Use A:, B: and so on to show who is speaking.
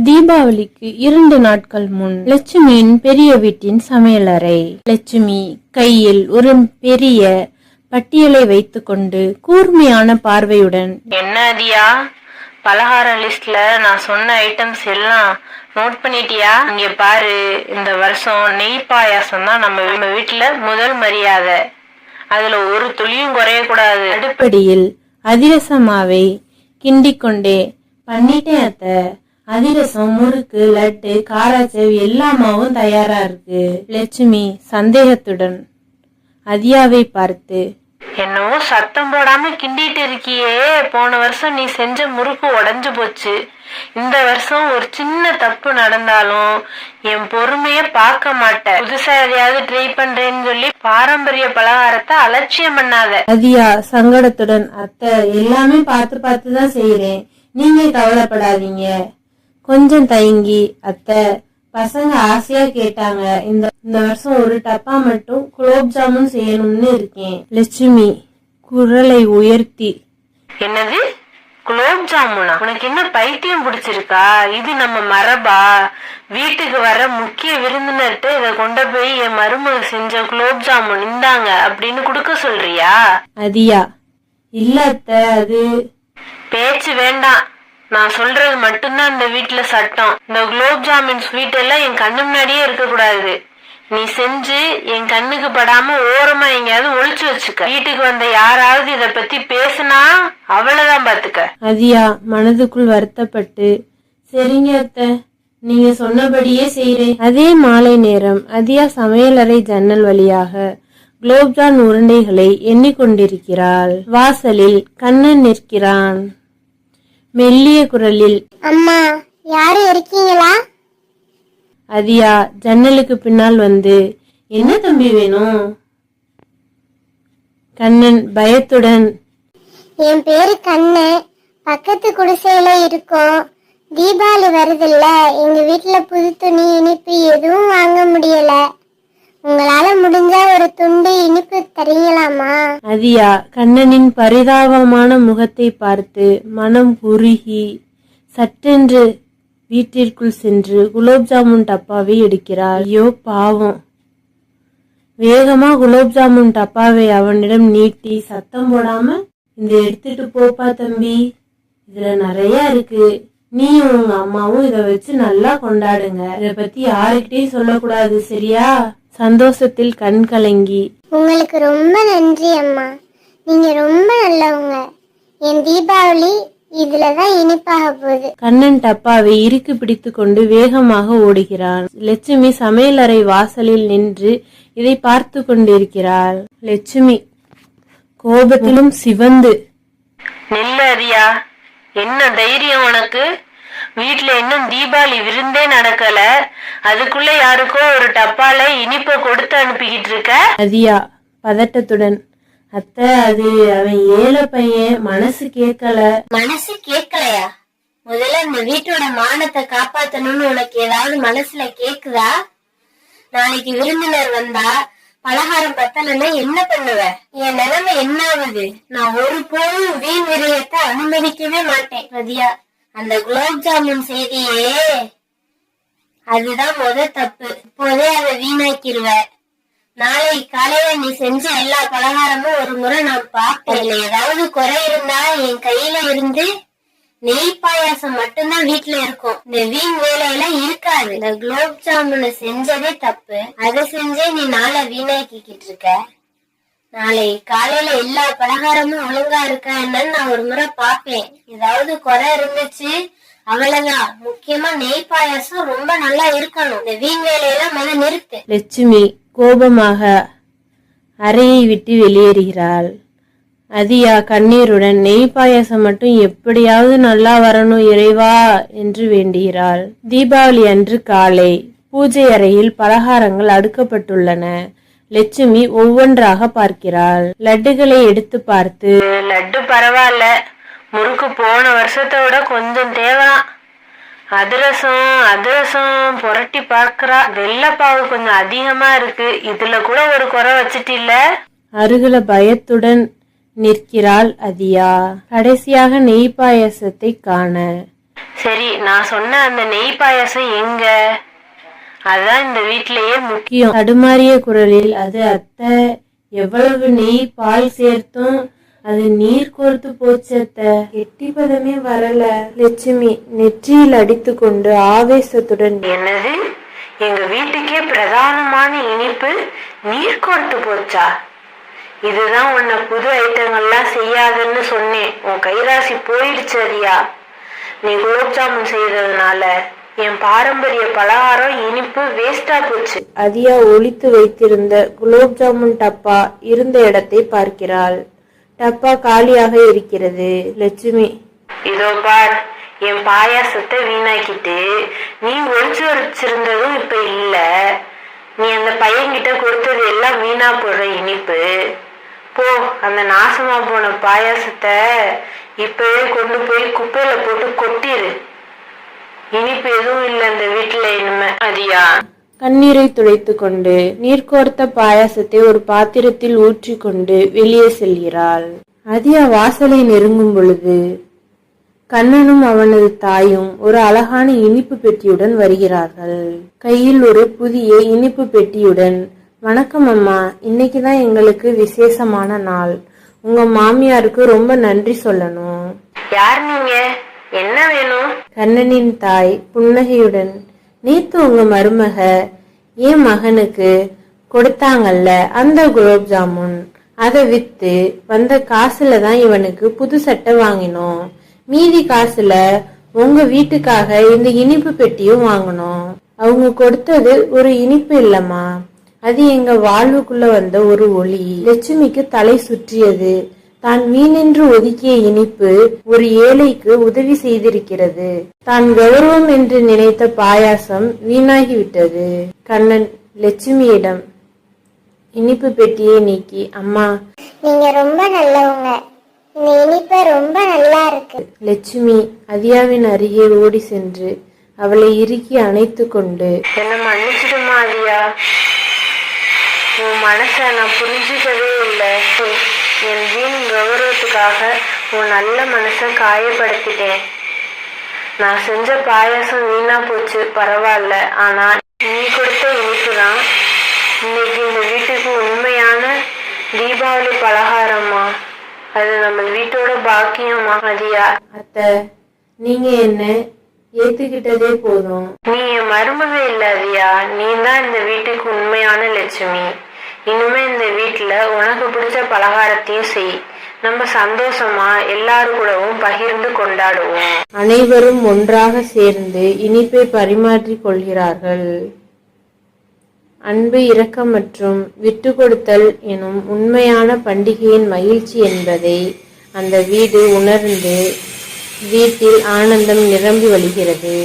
A: தீபாவளிக்கு 2 நாட்கள் முன் லட்சுமியின் பெரிய வீட்டின் சமையலறை. லட்சுமி கையில் ஒரு பெரிய பட்டியலை வைத்துக்கொண்டு கூர்மையான பார்வையுடன்,
B: என்ன அதியா, பலகார லிஸ்ட்ல நான் சொன்ன ஐட்டம்ஸ் எல்லாம் நோட் பண்ணிட்டியா? இங்க பாரு, இந்த வருஷம் நெய் பாயாசம் தான் நம்ம வீட்டுல முதல் மரியாதை. அதுல ஒரு துளியும் குறைய கூடாது.
A: அடுப்படியில் அதிரசமாவை கிண்டிக்கொண்டே, பண்ணிட்டேன் அத்தை. அதிரசம், முறுக்கு, லட்டு, காராச்சேவ் எல்லாமாவும் தயாரா இருக்கு. லட்சுமி சந்தேகத்துடன் அதியாவை பார்த்து,
B: என்னவோ சத்தம் போடாம கிண்டிட்டு இருக்கியே, போன வருஷம் நீ செஞ்ச முறுக்கு உடைஞ்சு போச்சு. இந்த வருஷம் ஒரு சின்ன தப்பு நடந்தாலும் என் பொறுமைய பார்க்க மாட்டேன். புதுசா எதையாவது ட்ரை பண்றேன்னு சொல்லி பாரம்பரிய பலகாரத்தை அலட்சியம் பண்ணாத.
A: அதியா சங்கடத்துடன், அத்தை எல்லாமே பார்த்து பார்த்து தான் செய்யறேன், நீங்க கவலைப்படாதீங்க. கொஞ்சம் தயங்கி, அத்தை பசங்க ஆசையா கேட்டாங்க, இந்த வருஷம் ஒரு டப்பா மட்டும் குலோப் ஜாமுன் செய்யணும்னு இருக்கேன். லட்சுமி குரலை உயர்த்தி,
B: என்னது குலோப் ஜாமுனா? உனக்கு என்ன பைத்தியம் பிடிச்சிருக்கா? இது நம்ம மரபா? வீட்டுக்கு வர முக்கிய விருந்தினர்கிட்ட இதை கொண்டு போய் என் மருமக செஞ்ச குலோப் ஜாமுன் இந்தாங்க அப்படின்னு கொடுக்க சொல்றியா?
A: அதியா, இல்ல அத்தை, அது
B: பேச்சு வேண்டாம், நான் சொல்றது மட்டும்தான் இந்த வீட்டுல சட்டம். இந்த குலோப் ஜாமுன் ஸ்வீட் எல்லாம் என் கண்ணு முன்னாடியே இருக்க கூடாது. நீ செஞ்சு என் கண்ணுக்கு படாம ஓரமா எங்கேயாவது ஒளிச்சு வச்சுக்க. வீட்டுக்கு வந்த யாராவது இத பத்தி பேசுனா அவ்வளவுதான் பாத்துக்க.
A: அதியா மனதுக்குள் வருத்தப்பட்டு, சரிங்க அத்தை, நீங்க சொன்னபடியே செய்றேன். அதே மாலை நேரம் அதியா சமையலறை ஜன்னல் வழியாக குலோப்ஜான் உருண்டைகளை எண்ணிக்கொண்டிருக்கிறாள். வாசலில் கண்ணன் நிற்கிறான். மெல்லிய குரலில்,
C: அம்மா யாரு இருக்கீங்களா?
A: அதியா ஜன்னலுக்கு பின்னால் வந்து, என்ன தம்பி வேணும்? கண்ணன் பயத்துடன்,
C: என் பேரு கண்ணு, பக்கத்து குடிசையில இருக்கோம். தீபாவளி வருதுல்ல, எங்க வீட்டுல புது துணி, இனிப்பு எதுவும் வாங்க முடியல. உங்களால முடிஞ்சா ஒரு துண்டு இனிப்பு தரீங்களாமா?
A: அதியா கண்ணனின் பரிதாபமான முகத்தை பார்த்து மனம் உருகி சட்டென்று வீட்டிற்குள் சென்று குலோப் ஜாமுன் டப்பாவை எடுக்கிறாள். ஐயோ பாவம். வேகமா குலோப் ஜாமுன் டப்பாவை அவனிடம் நீட்டி, சத்தம் போடாம, இந்த எடுத்துட்டு போப்பா தம்பி, இதுல நிறைய இருக்கு, நீயும் உங்க அம்மாவும் இத வச்சு நல்லா கொண்டாடுங்க, இத பத்தி யாருக்கிட்டையும் சொல்லக்கூடாது, சரியா? சந்தோஷத்தில் கண் கலங்கி,
C: உங்களுக்கு ரொம்ப நன்றி அம்மா, நீங்க ரொம்ப நல்லவங்க. என் தீபாவளி இதுலதான் இனிப்பாக போகுது.
A: கண்ணன் டப்பாவை இறுக்கி பிடித்து கொண்டு வேகமாக ஓடுகிறான். லட்சுமி சமையலறை வாசலில் நின்று இதை பார்த்து கொண்டிருக்கிறாள். லட்சுமி கோபத்திலும் சிவந்து,
B: நெல்ல அதியா, என்ன தைரியம் உனக்கு? வீட்டுல இன்னும் தீபாவளி விருந்தே நடக்கல, அதுக்குள்ள யாருக்கோ ஒரு டப்பால இனிப்ப கொடுத்து அனுப்பிக்கிட்டு இருக்க?
A: அதியா பதட்டத்துடன், அத்தை அது அவன் ஏழை பையன், மனசு கேட்கல.
C: மனசு கேட்கலையா? முதல்ல இந்த வீட்டோட மானத்தை காப்பாத்தணும்னு உனக்கு ஏதாவது மனசுல கேக்குதா? நாளைக்கு விருந்தினர் வந்தா பலகாரம் பத்தலன்னா என்ன பண்ணுவ? என் நிலைமை என்ன ஆகுது? நான் ஒரு போதும் வீண் விரயத்தை அனுமதிக்கவே மாட்டேன். அதியா, அந்த குலோப் ஜாமுன் செய்தியே அதுதான் தப்பு. இப்போதே அதை வீணாக்கிடுவ. நாளை காலையில நீ செஞ்ச எல்லா பலகாரமும் ஒரு முறை நான் பார்ப்பேன். இதுல ஏதாவது குறை இருந்தா என் கையில இருந்து நெய் பாயாசம் மட்டும்தான் வீட்டுல இருக்கும். இந்த வீண் வேலையெல்லாம் இருக்காது. இந்த குலோப் ஜாமுனை செஞ்சதே தப்பு, அதை செஞ்சே நீ நாளை வீணாக்கிக்கிட்டு இருக்க. நாளை காலையில எல்லா பலகாரமும் ஒழுங்கா இருக்கா என்னன்னு நான் ஒரு முறை பாப்பேன். ஏதாவது குறை இருந்துச்சு அவ்வளவுதான். முக்கியமா நெய் பாயாசம் ரொம்ப நல்லா இருக்கணும். இந்த வீண் வேலையெல்லாம் நிறுத்து.
A: லட்சுமி கோபமாக அறையை விட்டு வெளியேறுகிறாள். அதியா கண்ணீருடன், நெய் பாயாசம் மட்டும் எப்படியாவது நல்லா வரணும் இறைவா என்று வேண்டுகிறாள். தீபாவளி அன்று காலை பூஜை அறையில் பலகாரங்கள் அடுக்கப்பட்டுள்ளன. லட்சுமி ஒவ்வொன்றாக பார்க்கிறாள். லட்டுகளை எடுத்து பார்த்து,
B: லட்டு பரவாயில்ல, முறுக்கு போன வருஷத்தை விட கொஞ்சம் தேவலாம். அதிரசம் புரட்டி பார்க்கறா, வெள்ளப்பாவு கொஞ்சம் அதிகமா இருக்கு, இதுல கூட ஒரு குறை வச்சிட்டு இல்ல.
A: அருகில பயத்துடன் நிற்கிறாள் அதியா. கடைசியாக நெய் பாயசத்தை காண,
B: சரி, நான் சொன்ன அந்த நெய் பாயாசம் எங்க? அதான் இந்த வீட்லயே
A: முக்கியம். தடுமாறிய குரலில், அது அத்தை, எவ்வளவு நெய் பால் சேர்த்தும் அது நீர் கோர்த்து போச்சு அத்தை, கெட்டிப்பதமே வரல. லட்சுமி நெற்றியில் அடித்து கொண்டு ஆவேசத்துடன்,
B: என்னது, எங்க வீட்டுக்கே பிரதானமான இனிப்பு நீர் கோர்த்து போச்சா? இதுதான் உன்னை புது ஐட்டங்கள்லாம் செய்யாதுன்னு சொன்னேன். உன் கைராசி போயிடுச்சு அதியா. நீ குலோப் ஜாமுன் செய்ததுனால என் பாரம்பரிய பலகாரம் இனிப்பு வேஸ்டா போச்சு.
A: அதியா ஒளித்து வைத்திருந்த குலோப் ஜாமுன் டப்பா இருந்த இடத்தை பார்க்கிறாள். டப்பா காலியாக இருக்கிறது. லட்சுமி,
B: இதோ பார், என் பாயாசத்தை வீணாக்கிட்டு நீ ஒழிச்சு வச்சிருந்ததும் இப்ப இல்ல. நீ அந்த பையன்கிட்ட கொடுத்தது எல்லாம் வீணா போடுற இனிப்பு. போ, அந்த நாசமா போன பாயாசத்தை இப்பவே கொண்டு போய் குப்பையில போட்டு கொட்டிரு. இனிப்பு எதுவும் இல்ல இந்த வீட்டுல இனிமே. அதியா
A: கண்ணீரை துடைத்து கொண்டு நீர்கோர்த்த பாயாசத்தை ஒரு பாத்திரத்தில் ஊற்றி கொண்டு வெளியே செல்கிறாள். அதியா வாசலை நெருங்கும் பொழுது கண்ணனும் அவனது தாயும் ஒரு அழகான இனிப்பு பெட்டியுடன் வருகிறார்கள். கையில் ஒரு புதிய இனிப்பு பெட்டியுடன், வணக்கம் அம்மா, இன்னைக்குதான் எங்களுக்கு விசேஷமான நாள். உங்க மாமியாருக்கு ரொம்ப நன்றி சொல்லணும்.
B: யார் நீங்க? என்ன வேணும்?
A: கண்ணனின் தாய் புன்னகையுடன், நேத்து உங்க மருமக என் மகனுக்கு கொடுத்தாங்கல்ல அந்த குலோப் ஜாமுன், அதை வித்து வந்த காசுல தான் இவனுக்கு புது சட்டை வாங்கினோம். மீதி காசுல உங்க வீட்டுக்காக இந்த இனிப்பு பெட்டியும் வாங்கணும். அவங்க கொடுத்தது ஒரு இனிப்பு இல்லம்மா, அது எங்க வாழ்வுக்குள்ள வந்த ஒரு ஒளி. லட்சுமிக்கு தலை சுற்றியது. தான் வீணென்று ஒதுக்கிய இனிப்பு ஒரு ஏழைக்கு உதவி செய்திருக்கிறது. தான் கௌரவம் என்று நினைத்த பாயாசம் வீணாகிவிட்டது. கண்ணன் லட்சுமியிடம் இனிப்பு பெட்டியை நீக்கி, அம்மா,
C: நீங்க ரொம்ப நல்லவங்க, இந்த இனிப்பு ரொம்ப நல்லா இருக்கு.
A: லட்சுமி அதியாவின் அருகே ஓடி சென்று அவளை இறுக்கி அணைத்து கொண்டு,
B: என்ன மன்னிச்சிடுமா அதியா, உன் மனச நான் புரிஞ்சுக்கவே இல்லை. என் வீண் கௌரவத்துக்காக உன் நல்ல மனசை காயப்படுத்திட்டேன். நான் செஞ்ச பாயாசம் வீணா போச்சு, பரவாயில்ல. ஆனா நீ கொடுத்த இனிப்பு தான் இன்னைக்கு இந்த வீட்டுக்கு உண்மையான தீபாவளி பலகாரமா. அது நம்ம வீட்டோட பாக்கியமா. அதியா,
A: அத்தை, நீங்க என்ன ஏத்துக்கிட்டதே போதும்.
B: நீ என் மருமக இல்ல அதியா, நீ தான் இந்த வீட்டுக்கு உண்மையான லட்சுமி. இனிமே இந்த வீட்டுல உனக்கு பிடிச்ச பலகாரத்தையும் செய். நம்ம சந்தோஷமா எல்லாரு கூடவும் பகிர்ந்து கொண்டாடுவோம்.
A: அனைவரும் ஒன்றாக சேர்ந்து இனிப்பை பரிமாற்றிக் கொள்கிறார்கள். அன்பு, இரக்கம் மற்றும் விட்டு கொடுத்தல் எனும் உண்மையான பண்டிகையின் மகிழ்ச்சி என்பதை அந்த வீடு உணர்ந்து வீட்டில் ஆனந்தம் நிரம்பி வழிகிறது.